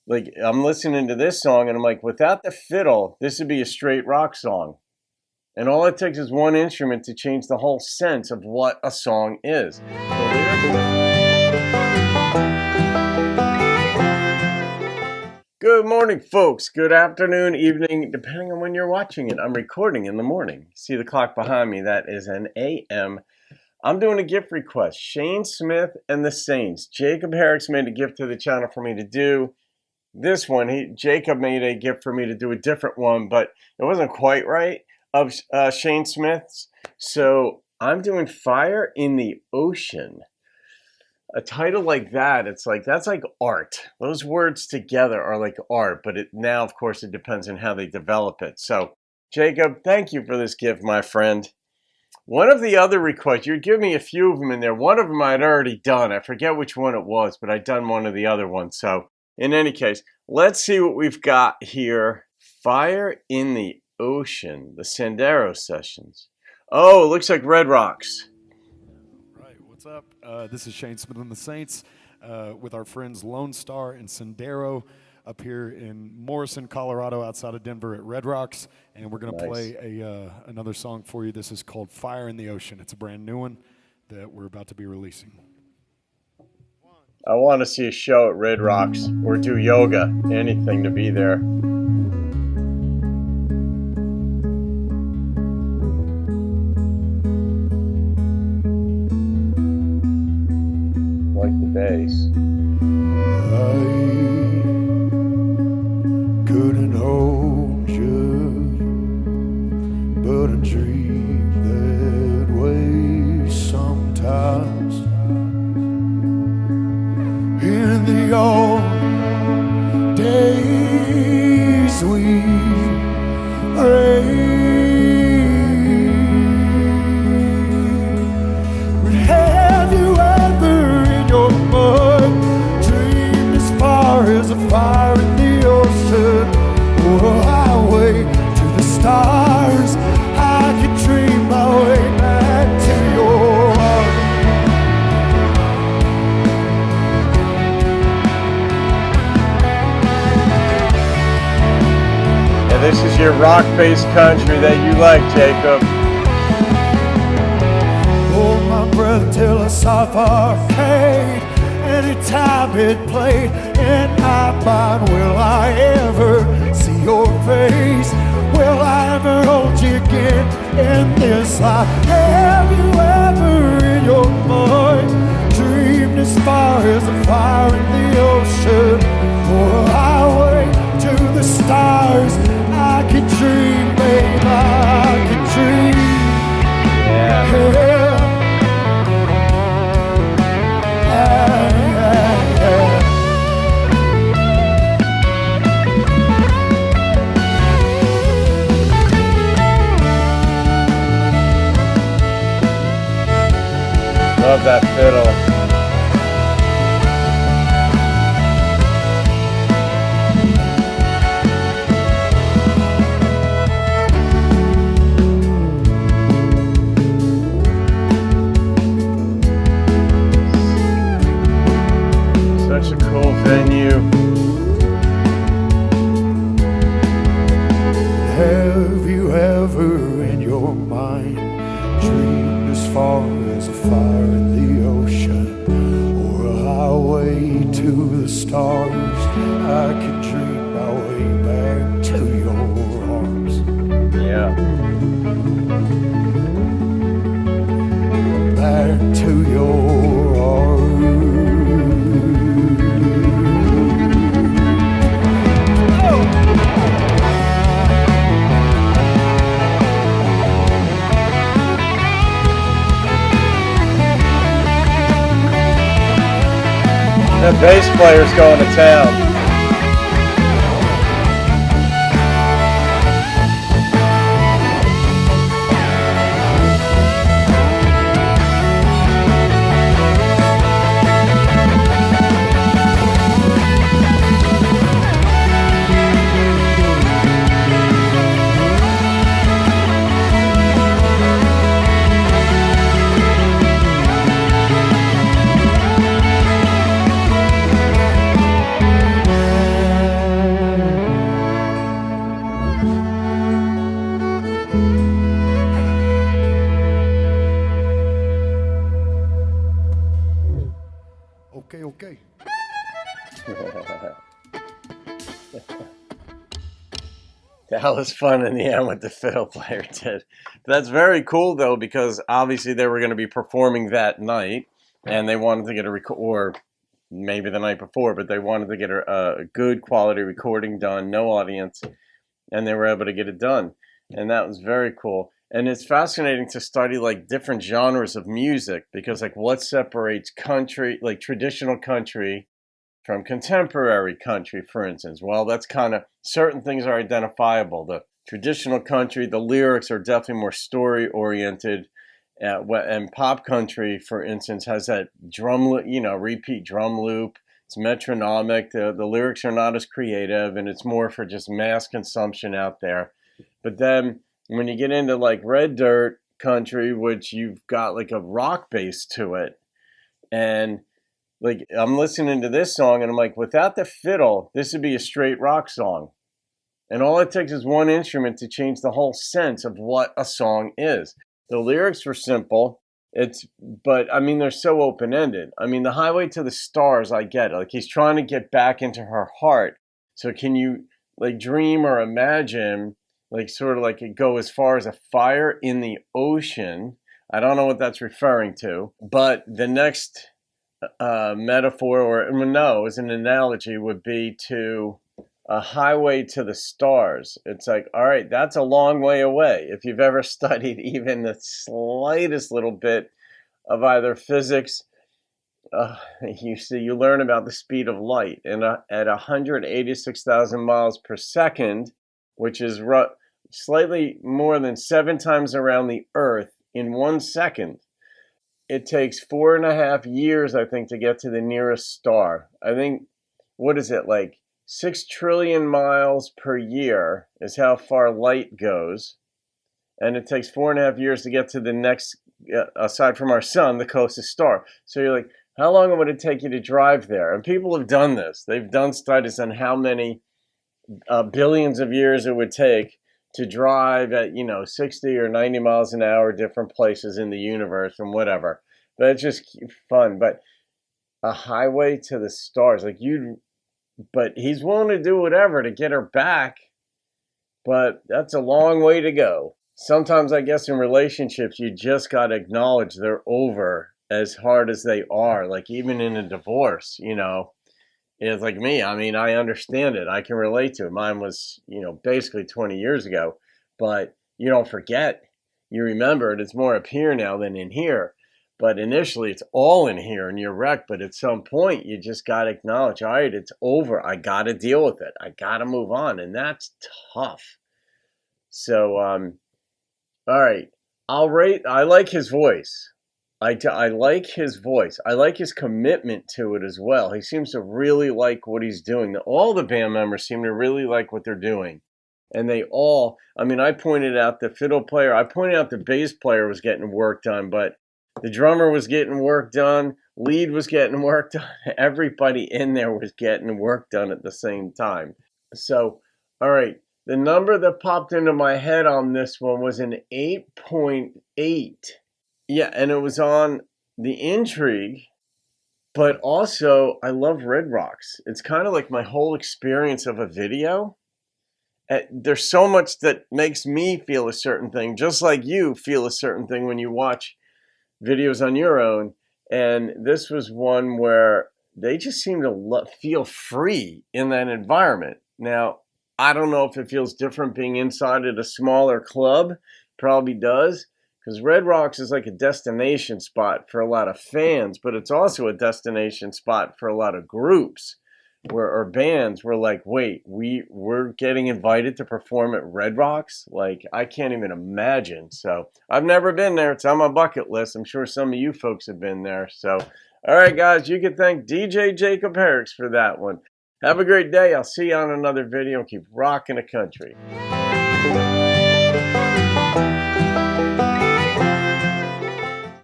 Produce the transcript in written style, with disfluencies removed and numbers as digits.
Like, I'm listening to this song and I'm like, without the fiddle, this would be a straight rock song. And all it takes is one instrument to change the whole sense of what a song is. Good morning, folks. Good afternoon, evening, depending on when you're watching it. I'm recording in the morning. See the clock behind me? That is an AM. I'm doing a gift request. Shane Smith and the Saints. Jacob Herricks made a gift to the channel for me to do. This one, Jacob made a gift for me to do a different one, but it wasn't quite right of Shane Smith's. So I'm doing Fire in the Ocean. A title like that, it's like, that's like art. Those words together are like art, but now, of course, it depends on how they develop it. So, Jacob, thank you for this gift, my friend. One of the other requests, you'd give me a few of them in there. One of them I'd already done. I forget which one it was, but I'd done one of the other ones. So, in any case, let's see what we've got here. Fire in the Ocean, the Sendero Sessions. Oh, it looks like Red Rocks. What's up? This is Shane Smith and the Saints with our friends Lone Star and Sendero up here in Morrison, Colorado, outside of Denver at Red Rocks, and we're going to play another song for you. This is called Fire in the Ocean. It's a brand new one that we're about to be releasing. I want to see a show at Red Rocks or do yoga, anything to be there. Like the bass. I couldn't hold you, but I dream that way sometimes. In the old days we but have you ever in your mind dreamed as far as a fire in the ocean, or a highway to the stars? I could dream my way back to your heart. And this is your rock-based country that you like, Jacob. Hold my breath till I saw arcade. Anytime it played in my mind, will I ever see your face? Will I ever hold you again in this life? Have you ever in your mind dreamed as far as a fire in the ocean, or a highway to the stars? I could dream, babe, I could dream. Yeah. Love that fiddle. Such a cool venue. Have you ever in your mind dreamed as far as a fire in the ocean, or a highway to the stars? I could dream my way back to your arms. Yeah. Back to your arms. The bass player's going to town. That was fun in the end what the fiddle player did. That's very cool though, because obviously they were going to be performing that night, and they wanted to get a record, or maybe the night before, but they wanted to get a good quality recording done, no audience, and they were able to get it done, and that was very cool. And it's fascinating to study like different genres of music, because like what separates country, like traditional country, from contemporary country, for instance. Well, that's kind of, certain things are identifiable. The traditional country, the lyrics are definitely more story oriented, and pop country, for instance, has that drum, repeat drum loop. It's metronomic. The lyrics are not as creative, and it's more for just mass consumption out there. But then when you get into like red dirt country, which you've got like a rock base to it, and like I'm listening to this song and I'm like, without the fiddle, this would be a straight rock song. And all it takes is one instrument to change the whole sense of what a song is. The lyrics were simple. But I mean, they're so open-ended. I mean, the Highway to the Stars, I get it. Like he's trying to get back into her heart. So can you like dream or imagine, like sort of like it go as far as a fire in the ocean? I don't know what that's referring to, but the next metaphor, or no, as an analogy, would be to a highway to the stars. It's like, all right, that's a long way away. If you've ever studied even the slightest little bit of either physics, you learn about the speed of light, and at 186,000 miles per second, which is slightly more than 7 times around the Earth in 1 second. It takes 4.5 years, I think, to get to the nearest star. I think, what is it, like 6 trillion miles per year is how far light goes. And it takes 4.5 years to get to the next, aside from our sun, the closest star. So you're like, how long would it take you to drive there? And people have done this. They've done studies on how many billions of years it would take to drive at 60 or 90 miles an hour, different places in the universe and whatever. But it's just fun. But a highway to the stars, but he's willing to do whatever to get her back. But that's a long way to go. Sometimes I guess in relationships, you just got to acknowledge they're over, as hard as they are. Like even in a divorce, it's like me. I mean, I understand it. I can relate to it. Mine was, basically 20 years ago. But you don't forget. You remember it. It's more up here now than in here. But initially, it's all in here and you're wrecked. But at some point, you just got to acknowledge, all right, it's over. I got to deal with it. I got to move on. And that's tough. So, all right. I like his voice. I like his voice. I like his commitment to it as well. He seems to really like what he's doing. All the band members seem to really like what they're doing. And they all, I pointed out the fiddle player. I pointed out the bass player was getting work done, but the drummer was getting work done. Lead was getting work done. Everybody in there was getting work done at the same time. So, all right. The number that popped into my head on this one was an 8.8. Yeah, and it was on the Intrigue, but also I love Red Rocks. It's kind of like my whole experience of a video. There's so much that makes me feel a certain thing, just like you feel a certain thing when you watch videos on your own. And this was one where they just seem to feel free in that environment. Now, I don't know if it feels different being inside at a smaller club. Probably does. Because Red Rocks is like a destination spot for a lot of fans, but it's also a destination spot for a lot of groups or bands. We're like, wait, we're getting invited to perform at Red Rocks? Like, I can't even imagine. So I've never been there. It's on my bucket list. I'm sure some of you folks have been there. So, all right, guys, you can thank DJ Jacob Herricks for that one. Have a great day. I'll see you on another video. Keep rocking the country.